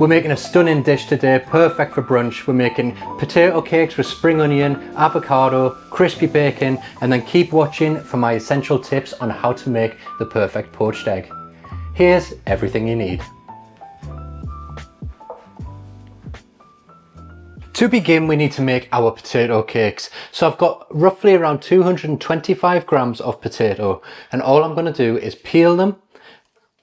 We're making a stunning dish today, perfect for brunch. We're making potato cakes with spring onion, avocado, crispy bacon, and then keep watching for my essential tips on how to make the perfect poached egg. Here's everything you need. To begin, we need to make our potato cakes. So I've got roughly around 225 grams of potato, and all I'm going to do is peel them,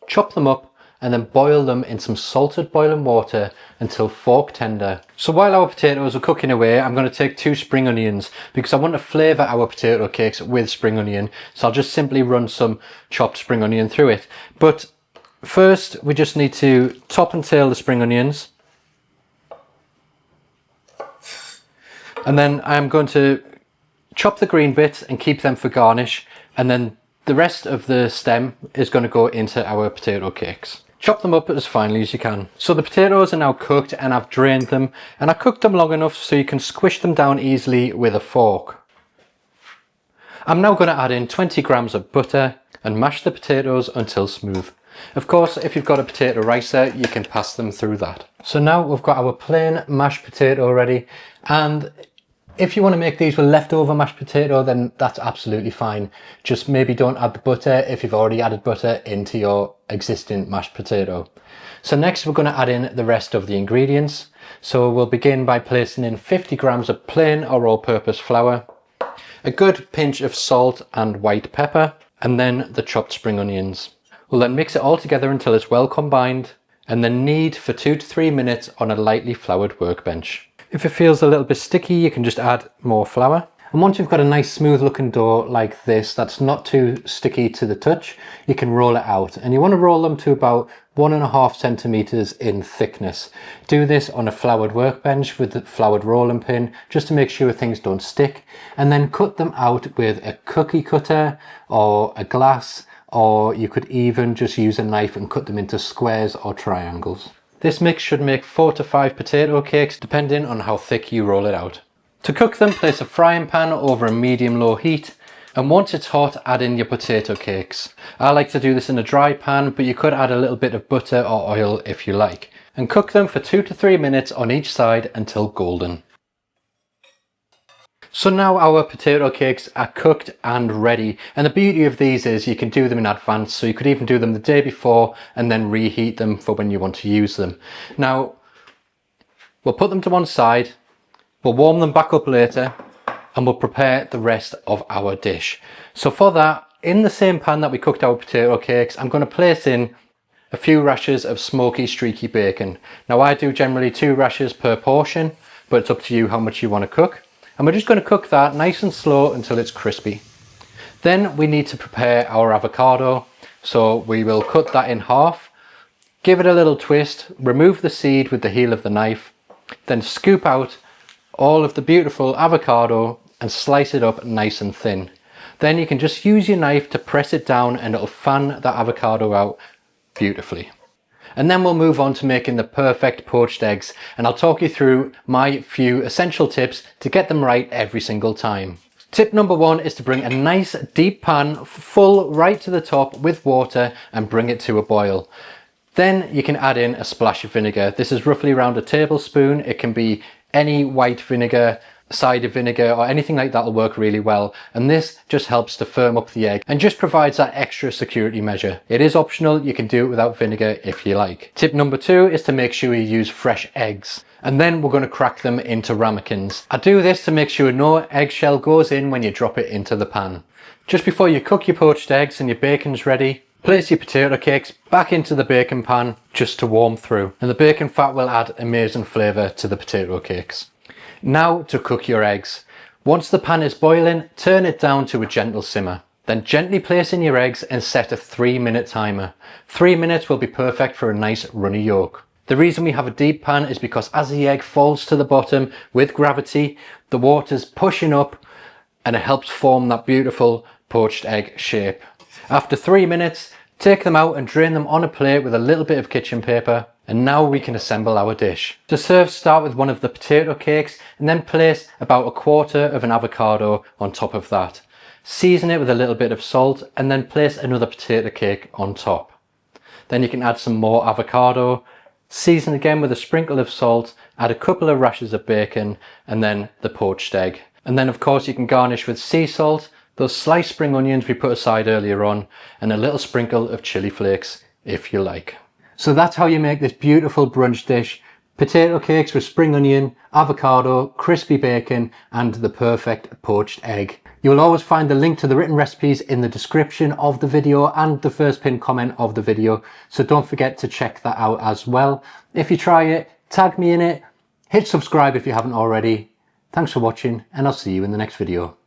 chop them up, and then boil them in some salted boiling water until fork tender. So while our potatoes are cooking away, I'm going to take 2 spring onions because I want to flavour our potato cakes with spring onion. So I'll just simply run some chopped spring onion through it. But first, we just need to top and tail the spring onions. And then I'm going to chop the green bits and keep them for garnish. And then the rest of the stem is going to go into our potato cakes. Chop them up as finely as you can. So the potatoes are now cooked and I've drained them. And I cooked them long enough so you can squish them down easily with a fork. I'm now going to add in 20 grams of butter and mash the potatoes until smooth. Of course, if you've got a potato ricer, you can pass them through that. So now we've got our plain mashed potato ready, and if you want to make these with leftover mashed potato, then that's absolutely fine. Just maybe don't add the butter if you've already added butter into your existing mashed potato. So next we're going to add in the rest of the ingredients. So we'll begin by placing in 50 grams of plain or all-purpose flour, a good pinch of salt and white pepper, and then the chopped spring onions. We'll then mix it all together until it's well combined, and then knead for 2 to 3 minutes on a lightly floured workbench. If it feels a little bit sticky, you can just add more flour. And once you've got a nice smooth looking dough like this, that's not too sticky to the touch, you can roll it out. And you want to roll them to about 1.5 centimeters in thickness. Do this on a floured workbench with the floured rolling pin, just to make sure things don't stick. And then cut them out with a cookie cutter or a glass, or you could even just use a knife and cut them into squares or triangles. This mix should make 4 to 5 potato cakes depending on how thick you roll it out. To cook them, place a frying pan over a medium-low heat, and once it's hot, add in your potato cakes. I like to do this in a dry pan, but you could add a little bit of butter or oil if you like. And cook them for 2 to 3 minutes on each side until golden. So now our potato cakes are cooked and ready, and the beauty of these is you can do them in advance, so you could even do them the day before and then reheat them for when you want to use them. Now we'll put them to one side, we'll warm them back up later, and we'll prepare the rest of our dish. So for that, in the same pan that we cooked our potato cakes, I'm going to place in a few rashers of smoky streaky bacon. Now I do generally 2 rashers per portion, but it's up to you how much you want to cook. And we're just going to cook that nice and slow until it's crispy. Then we need to prepare our avocado. So we will cut that in half, give it a little twist, remove the seed with the heel of the knife, then scoop out all of the beautiful avocado and slice it up nice and thin. Then you can just use your knife to press it down and it'll fan that avocado out beautifully. And then we'll move on to making the perfect poached eggs, and I'll talk you through my few essential tips to get them right every single time. Tip number 1 is to bring a nice deep pan full right to the top with water and bring it to a boil. Then you can add in a splash of vinegar. This is roughly around a tablespoon. It can be any white vinegar, cider vinegar, or anything like that will work really well, and this just helps to firm up the egg and just provides that extra security measure. It is optional, you can do it without vinegar if you like. Tip number 2 is to make sure you use fresh eggs, and then we're going to crack them into ramekins. I do this to make sure no eggshell goes in when you drop it into the pan. Just before you cook your poached eggs and your bacon's ready, place your potato cakes back into the bacon pan just to warm through, and the bacon fat will add amazing flavour to the potato cakes. Now to cook your eggs. Once the pan is boiling, turn it down to a gentle simmer. Then gently place in your eggs and set a 3-minute timer. 3 minutes will be perfect for a nice runny yolk. The reason we have a deep pan is because as the egg falls to the bottom with gravity, the water's pushing up and it helps form that beautiful poached egg shape. After 3 minutes, take them out and drain them on a plate with a little bit of kitchen paper. And now we can assemble our dish. To serve, start with one of the potato cakes and then place about 1/4 of an avocado on top of that. Season it with a little bit of salt and then place another potato cake on top. Then you can add some more avocado, Season again with a sprinkle of salt, add a couple of rashers of bacon, and then the poached egg. And then of course you can garnish with sea salt, those sliced spring onions we put aside earlier on, and a little sprinkle of chili flakes if you like. So that's how you make this beautiful brunch dish. Potato cakes with spring onion, avocado, crispy bacon, and the perfect poached egg. You'll always find the link to the written recipes in the description of the video and the first pinned comment of the video, so don't forget to check that out as well. If you try it, tag me in it, hit subscribe if you haven't already. Thanks for watching, and I'll see you in the next video.